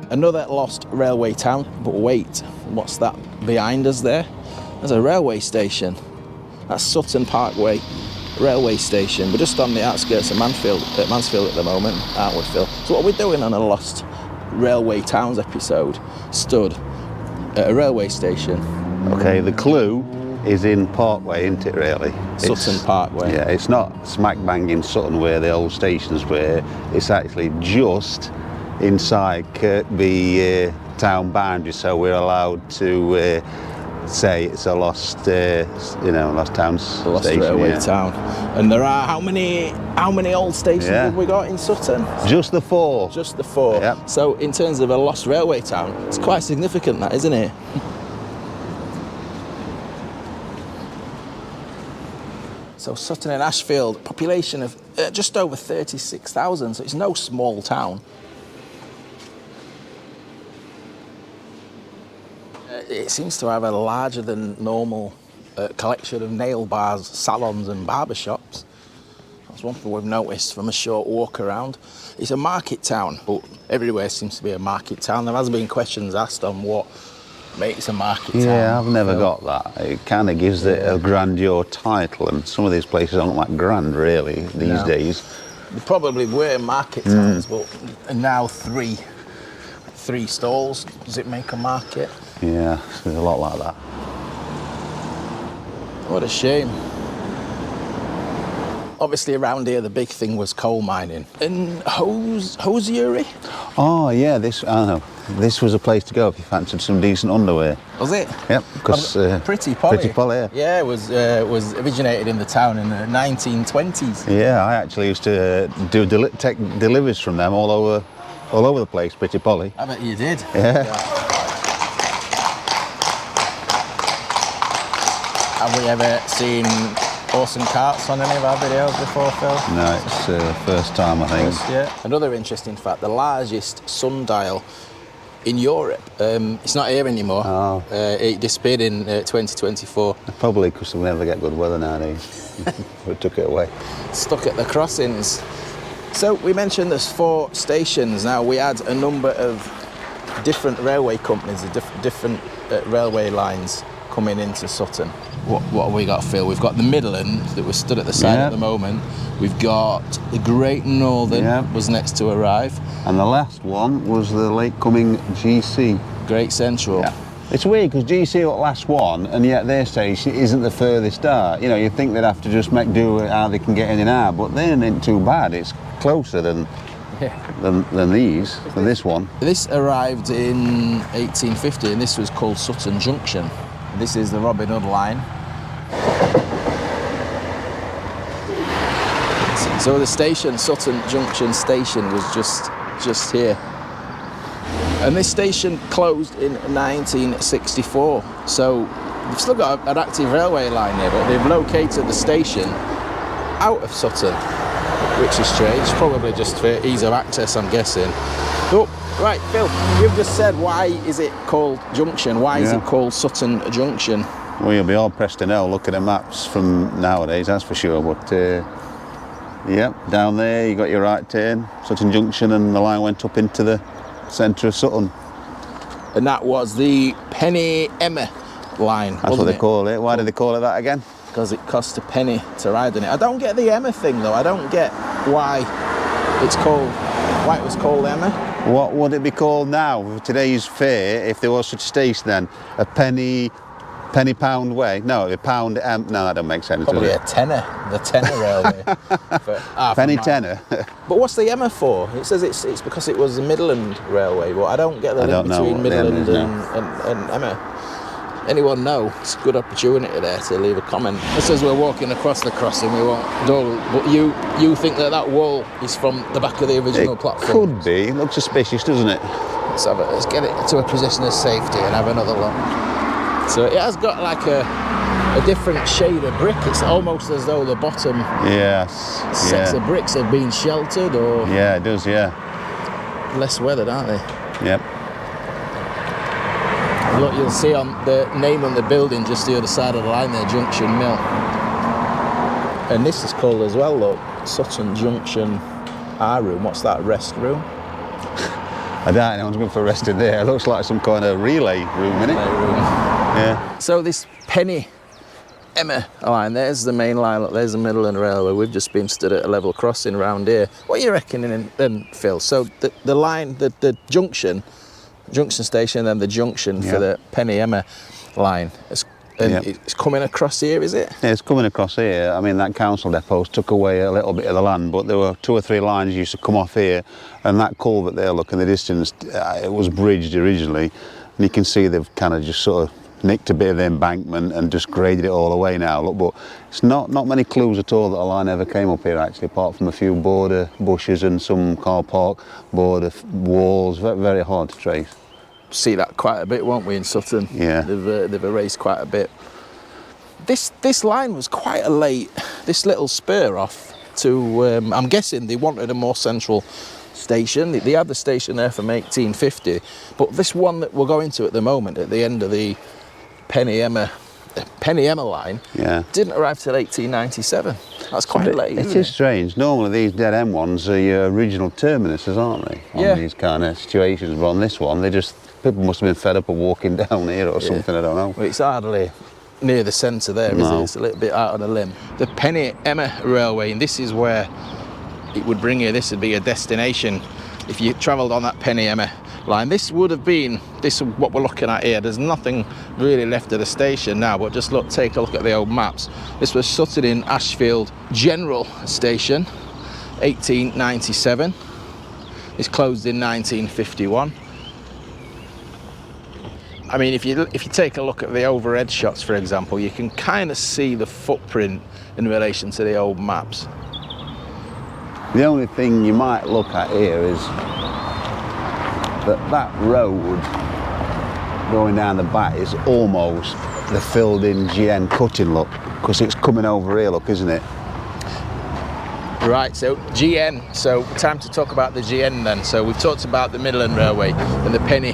Another lost railway town, but wait, what's that behind us there? There's a railway station. That's Sutton Parkway Railway Station. We're just on the outskirts of Mansfield at the moment, aren't we, Phil? So what we're doing on a Lost Railway Towns episode, stood at a railway station. Okay, the clue is in Parkway, isn't it, really? Sutton Parkway. Yeah, it's not smack bang in Sutton where the old stations were. It's actually just inside Kirkby town boundary, so we're allowed to say it's a lost, lost towns Lost station, railway town. And there are how many old stations have we got in Sutton? Just the 4. Just the 4. Yep. So in terms of a lost railway town, it's quite significant, that, isn't it? So Sutton-in-Ashfield, population of just over 36,000, so it's no small town. It seems to have a larger than normal collection of nail bars, salons and barber shops. That's one thing we've noticed from a short walk around. It's a market town, but everywhere seems to be a market town. There has been questions asked on what makes a market town. Yeah, I've never got that. It kind of gives it a grandeur title, and some of these places don't look that grand, really, these days. They probably were market towns, but now three stalls. Does it make a market? Yeah, there's a lot like that. What a shame. Obviously around here the big thing was coal mining. And hosiery? Oh yeah, this was a place to go if you fancied some decent underwear. Was it? Yep, because Pretty Polly. Pretty Polly, yeah. Yeah, it was originated in the town in the 1920s. Yeah, I actually used to take deliveries from them all over the place, Pretty Polly. I bet you did. Yeah. Have we ever seen horse and carts on any of our videos before, Phil? No, it's the first time, I think. Yeah. Another interesting fact, the largest sundial in Europe, it's not here anymore. Oh. It disappeared in 2024. Probably because we never get good weather nowadays. We took it away. Stuck at the crossings. So we mentioned there's 4 stations. Now we had a number of different railway companies, different railway lines coming into Sutton. What have we got, Phil? We've got the Midland that was stood at the side at the moment. We've got the Great Northern was next to arrive. And the last one was the late coming GC. Great Central. Yeah. It's weird because GC was the last one, and yet their station isn't the furthest out. You know, you'd think they'd have to just make do with how they can get in and out, but they ain't too bad. It's closer than this one. This arrived in 1850, and this was called Sutton Junction. This is the Robin Hood line. So the station, Sutton Junction Station, was just here. And this station closed in 1964. So they've still got an active railway line here, but they've located the station out of Sutton, which is strange, probably just for ease of access, I'm guessing. Oh, right, Phil, you've just said, why is it called Junction? Why is it called Sutton Junction? Well, you'll be all pressed to know looking at maps from nowadays, that's for sure. But down there you got your right turn, Sutton Junction, and the line went up into the centre of Sutton. And that was the Penny Emma line. That's what they call it. Why do they call it that again? Because it cost a penny to ride in it. I don't get the Emma thing though. I don't get why it was called Emma. What would it be called now with today's fare if there was such a station then? A penny pound way? No, a pound. No, that don't make sense. Probably a tenner. The tenner railway. Penny tenner. But what's the Emma for? It says it's because it was the Midland Railway. But I don't get the link between Midland and Emma. Anyone know? It's a good opportunity there to leave a comment. Just as we're walking across the crossing, we won't dull. But you think that wall is from the back of the original platform? Could be. It looks suspicious, doesn't it? Let's get it to a position of safety and have another look. So it has got like a different shade of brick. It's almost as though the bottom sets of bricks have been sheltered, or it does. Less weathered, aren't they? Yep. Look, you'll see on the name on the building just the other side of the line there, Junction Mill. And this is called as well, look, Sutton Junction R room. What's that, rest room? I doubt anyone's going for resting there. It looks like some kind of relay room, innit? Yeah. So this Penny Emma line, there's the main line, look, there's the Midland Railway. We've just been stood at a level crossing round here. What are you reckoning then, Phil? So the line, the junction station, and then the junction for the Penny Emma line, it's coming across here, is it? Yeah, it's coming across here. I mean, that council depot took away a little bit of the land, but there were 2 or 3 lines used to come off here, and that culvert there, look in the distance, it was bridged originally, and you can see they've kind of just sort of nicked a bit of the embankment and just graded it all away now. Look, but it's not many clues at all that a line ever came up here actually, apart from a few border bushes and some car park border walls. Very, very hard to trace. See that quite a bit, won't we, in Sutton? Yeah. They've erased quite a bit. This line was quite a late, this little spur off to, I'm guessing they wanted a more central station. They had the station there from 1850, but this one that we're going to at the moment, at the end of the Penny Emma line, didn't arrive till 1897. That's quite late, isn't it? It is strange. Normally these dead end ones are your original terminuses, aren't they? On these kind of situations, but on this one, people must have been fed up of walking down here or something, I don't know. Well, it's hardly near the centre there, is it? It's a little bit out on a limb. The Penny Emma Railway, and this is where it would bring you, this would be a destination if you travelled on that Penny Emma line. This would have been, this is what we're looking at here. There's nothing really left of the station now, but just look, take a look at the old maps. This was Sutton-in-Ashfield General Station, 1897. It's closed in 1951. I mean, if you take a look at the overhead shots, for example, you can kind of see the footprint in relation to the old maps. The only thing you might look at here is that road going down the back is almost the filled in GN cutting, look, because it's coming over here, look, isn't it? Right, so GN, so time to talk about the GN then. So we've talked about the Midland Railway and the Penny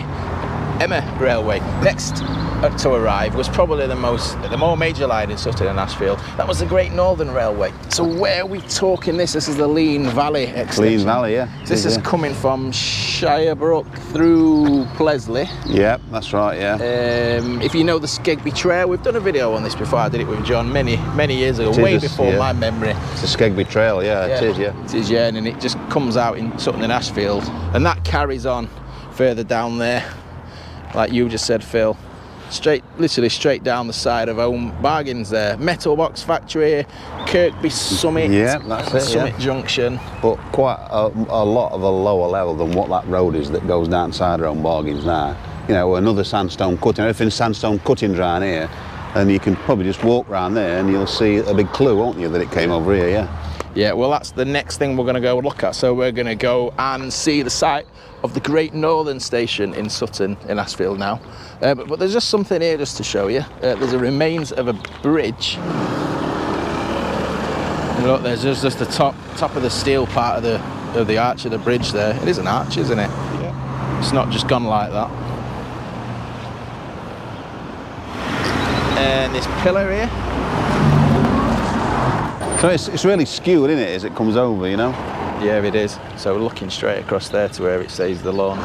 Emma Railway. Next to arrive was probably the more major line in Sutton-in-Ashfield. That was the Great Northern Railway. So where are we talking this? This is the Lean Valley extension. Lean Valley, yeah. This is coming from Shirebrook through Plesley. Yeah, that's right, yeah. If you know the Skegby Trail, we've done a video on this before. I did it with John many years ago, way before my memory. It's the Skegby Trail, it is, yeah. It is, yeah, and it just comes out in Sutton-in-Ashfield, and that carries on further down there, like you just said, Phil. Literally straight down the side of Home Bargains there. Metal Box Factory, Kirkby Summit, that's it, Summit Junction. But quite a lot of a lower level than what that road is that goes down the side of Home Bargains now. You know, another sandstone cutting, everything's sandstone cuttings around here, and you can probably just walk around there and you'll see a big clue, won't you, that it came over here, yeah. Yeah, well, that's the next thing we're going to go look at. So we're going to go and see the site of the Great Northern Station in Sutton-in-Ashfield now. But there's just something here just to show you. There's a remains of a bridge. And look, there's just the top of the steel part of the arch of the bridge there. It is an arch, isn't it? Yeah. It's not just gone like that. And this pillar here. So it's really skewed, isn't it, as it comes over, you know? Yeah, it is. So we're looking straight across there to where it says the lawn.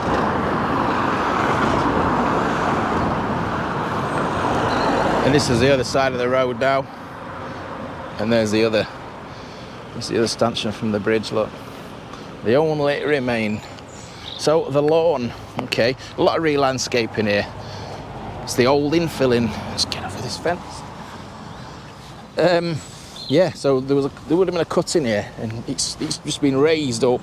And this is the other side of the road now. And there's the other stanchion from the bridge, look. The only remain. So the lawn, okay, a lot of re-landscaping here. It's the old infilling. Let's get over this fence. Yeah, so there would have been a cut in here, and it's just been raised up,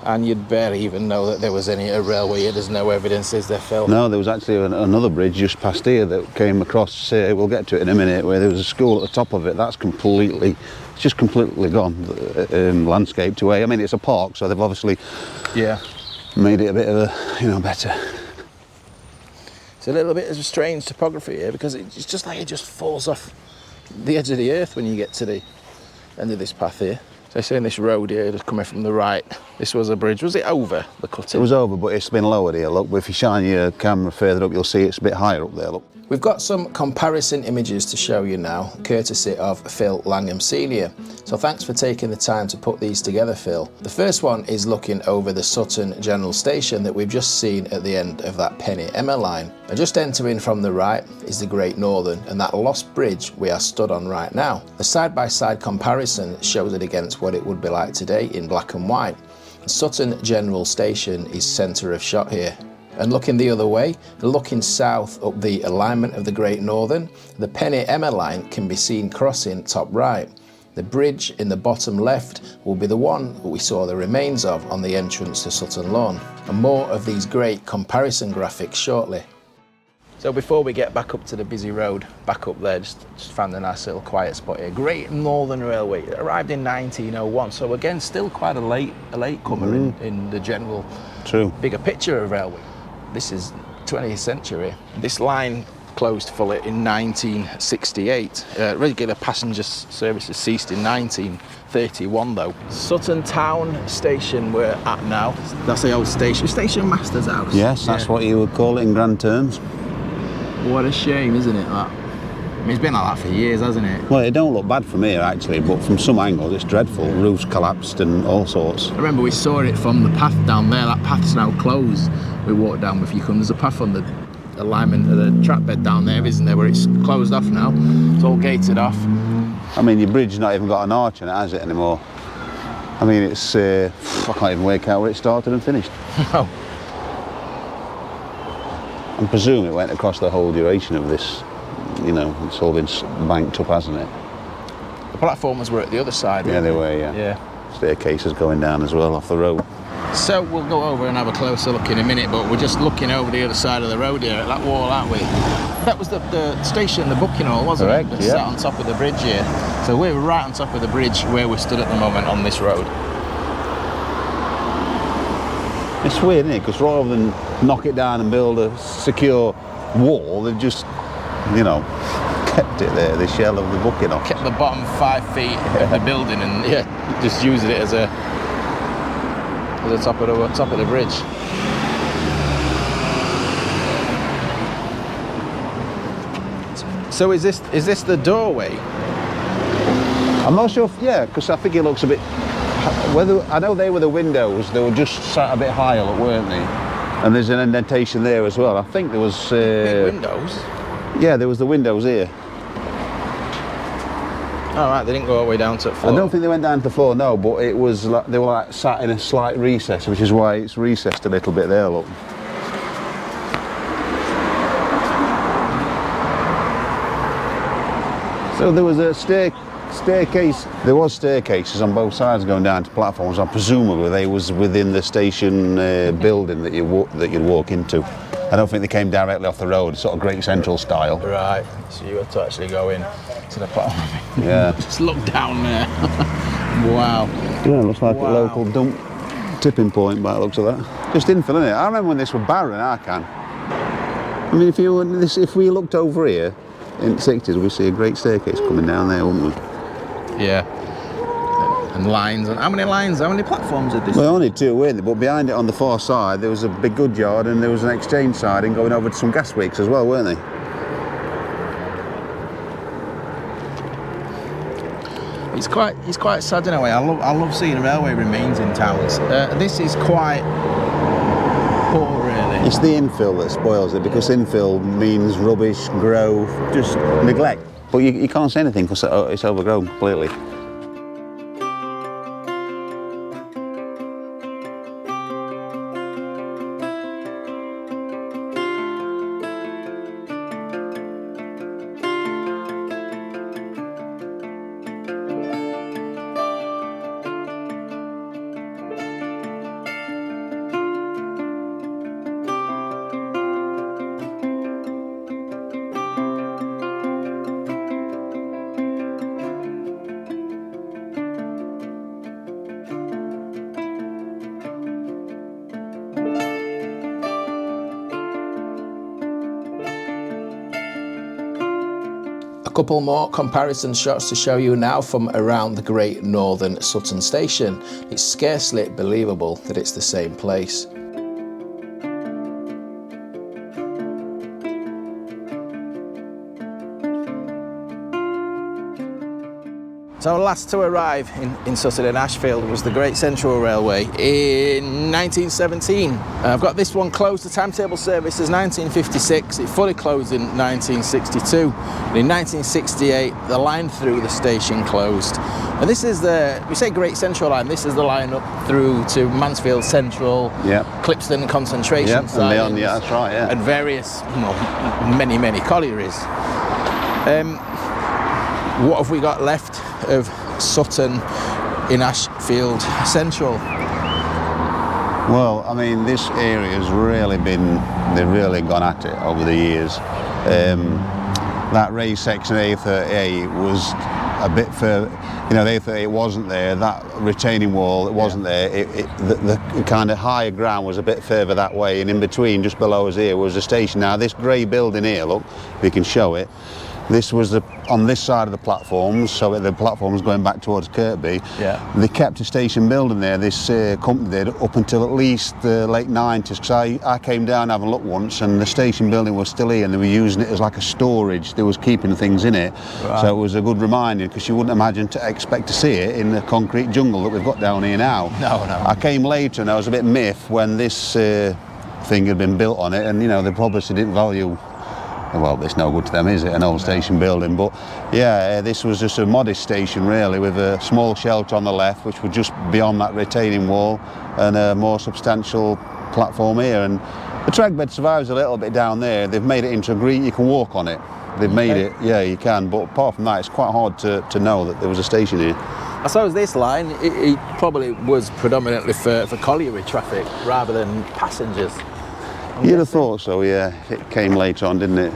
and you'd barely even know that there was a railway here. There's no evidence, is there, Phil? No, there was actually another bridge just past here that came across, we'll get to it in a minute, where there was a school at the top of it. That's it's just completely gone, landscaped away. I mean, it's a park, so they've obviously made it a bit of a, better. It's a little bit of a strange topography here, because it's just like it just falls off the edge of the earth when you get to the end of this path here. So saying this road here just coming from the right, this was a bridge. Was it over the cutting? It was over, but it's been lowered here, look. But if you shine your camera further up, you'll see it's a bit higher up there, look. We've got some comparison images to show you now, courtesy of Phil Langham Senior. So thanks for taking the time to put these together, Phil. The first one is looking over the Sutton General Station that we've just seen at the end of that Penny Emma line. And just entering from the right is the Great Northern and that lost bridge we are stood on right now. The side-by-side comparison shows it against what it would be like today in black and white. The Sutton General Station is centre of shot here. And looking the other way, looking south up the alignment of the Great Northern, the Penny Emma line can be seen crossing top right. The bridge in the bottom left will be the one that we saw the remains of on the entrance to Sutton Lawn. And more of these great comparison graphics shortly. So before we get back up to the busy road, back up there, just found a nice little quiet spot here. Great Northern Railway, it arrived in 1901, so again, still quite a late comer in the general bigger picture of railway. This is 20th century. This line closed fully in 1968. Regular passenger services ceased in 1931 though. Sutton Town Station we're at now. That's the old station master's house. Yes, that's what you would call it in grand terms. What a shame, isn't it, that? I mean, it's been like that for years, hasn't it? Well, it don't look bad from here actually, but from some angles it's dreadful. Roofs collapsed and all sorts. I remember we saw it from the path down there. That path's now closed. We walked down with you come. There's a path on the alignment of the track bed down there, isn't there, where it's closed off now. It's all gated off. I mean, your bridge's not even got an arch in it, has it, anymore? I mean, it's, I can't even work out where it started and finished. No. I presume it went across the whole duration of this, you know, it's all been banked up, hasn't it? The platforms were at the other side. Yeah, they were, yeah. Staircases going down as well off the road. So we'll go over and have a closer look in a minute, but we're just looking over the other side of the road here at that wall, aren't we? That was the station, the booking hall, wasn't it? That sat on top of the bridge here. So we're right on top of the bridge where we stood at the moment on this road. It's weird, isn't it? Because rather than knock it down and build a secure wall, they've just, you know, kept it there, the shell of the booking office. Kept the bottom 5 feet of the building and just used it as a top of the bridge. So is this the doorway? I'm not sure if, because I think it looks a bit, I know they were the windows, they were just sat a bit higher up, weren't they? And there's an indentation there as well. I think there was... Big windows? Yeah, there was the windows here. All right, they didn't go all the way down to the floor. I don't think they went down to the floor, no, but it was like, they were like sat in a slight recess, which is why it's recessed a little bit there, look. So there was a staircase, there was staircases on both sides going down to platforms, and presumably they was within the station building that you'd walk into. I don't think they came directly off the road, sort of Great Central style. Right, so you had to actually go in to the platform. Yeah. Just look down there. Wow. Yeah, it looks like a local dump tipping point by the looks of that. Just infill, innit? I remember when this was barren, I can. I mean, if we looked over here in the 60s, we'd see a great staircase coming down there, wouldn't we? Yeah. And lines. And how many platforms did this? Well, only 2, weren't there? But behind it on the far side, there was a big goods yard and there was an exchange siding going over to some gas works as well, weren't they? It's quite sad in a way. I love seeing railway remains in towns. This is quite poor, really. It's the infill that spoils it, because infill means rubbish, growth, just neglect. But you can't say anything because it's overgrown completely. Couple more comparison shots to show you now from around the Great Northern Sutton Station. It's scarcely believable that it's the same place. So last to arrive in Sutton-in-Ashfield was the Great Central Railway in 1917. I've got this one closed. The timetable service is 1956. It fully closed in 1962. And in 1968, the line through the station closed. And this is we say Great Central Line, this is the line up through to Mansfield Central, Clipston Concentration Sidings, that's right, and various, many collieries. What have we got left of Sutton-in-Ashfield Central? Well, I mean, this area has really they've really gone at it over the years. That raised section A38 was a bit further, the A38 wasn't there, that retaining wall, it wasn't there, the kind of higher ground was a bit further that way, and in between, just below us here, was the station. Now, this grey building here, look, we can show it, this was on this side of the platforms, so the platforms going back towards Kirkby. Yeah. They kept a station building there, this company did, up until at least the late 90s, because I came down having a look once, and the station building was still here, and they were using it as like a storage. They was keeping things in it. Right. So it was a good reminder, because you wouldn't imagine to expect to see it in the concrete jungle that we've got down here now. No. I came later, and I was a bit miffed when this thing had been built on it, and they probably didn't value. Well, it's no good to them, is it? An old station building. But yeah, this was just a modest station really, with a small shelter on the left, which was just beyond that retaining wall, and a more substantial platform here. And the track bed survives a little bit down there. They've made it into a green, you can walk on it. They've made it, yeah, you can. But apart from that, it's quite hard to know that there was a station here. I suppose this line, it probably was predominantly for colliery traffic rather than passengers. You'd have thought so, yeah. It came later on, didn't it?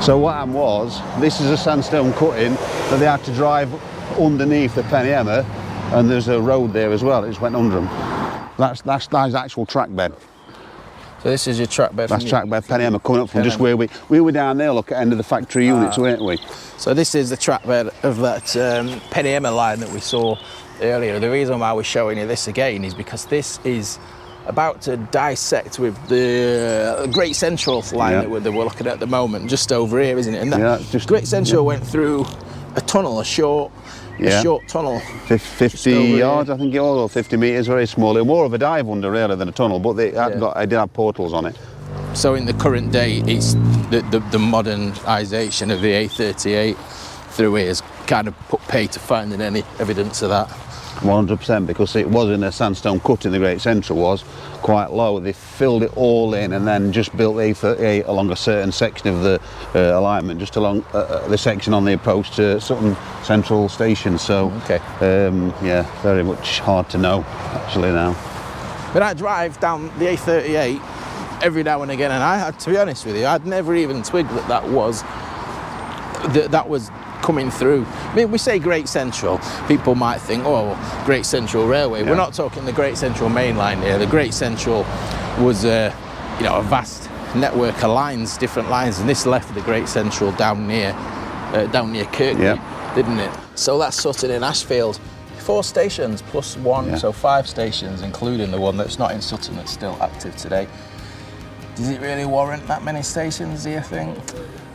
So what happened was, this is a sandstone cutting that they had to drive underneath the Penny Emma, and there's a road there as well, it just went under them. That's actual track bed. So this is your track bed? That's track bed, Penny Emma, coming up from just where we were down there, look at end of the factory units, weren't we? So this is the track bed of that Penny Emma line that we saw earlier. The reason why we're showing you this again is because this is about to dissect with the Great Central line that we're looking at the moment, just over here, isn't it? And that Great Central went through a tunnel, a short tunnel. 50 yards, I think it was, or 50 metres, very small. It was more of a dive under really than a tunnel, but they did have portals on it. So in the current day, it's the modernisation of the A38 through here has kind of put pay to finding any evidence of that. 100%, because it was in a sandstone cutting, the Great Central was quite low. They filled it all in and then just built the A38 along a certain section of the alignment, just along the section on the approach to Sutton Central Station. So, yeah, very much hard to know actually now. But I drive down the A38 every now and again, and I had to be honest with you, I'd never even twigged that was coming through. I mean, we say Great Central, people might think, oh, Great Central Railway. We're not talking the Great Central main line here. The Great Central was a vast network of lines, different lines, and this left the Great Central down near Kirkby, didn't it? So that's Sutton-in-Ashfield. 4 stations plus 1, so 5 stations, including the one that's not in Sutton that's still active today. Does it really warrant that many stations, do you think?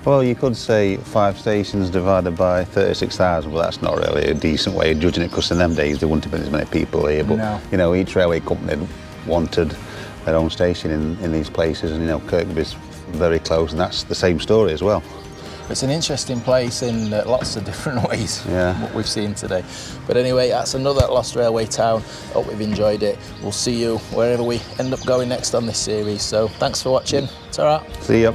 Well, you could say 5 stations divided by 36,000, but that's not really a decent way of judging it, because in them days there wouldn't have been as many people here. But each railway company wanted their own station in these places, and Kirkby's very close, and that's the same story as well. It's an interesting place in lots of different ways, what we've seen today. But anyway, that's another Lost Railway town. Hope we've enjoyed it. We'll see you wherever we end up going next on this series. So thanks for watching. Ta-ra. See ya.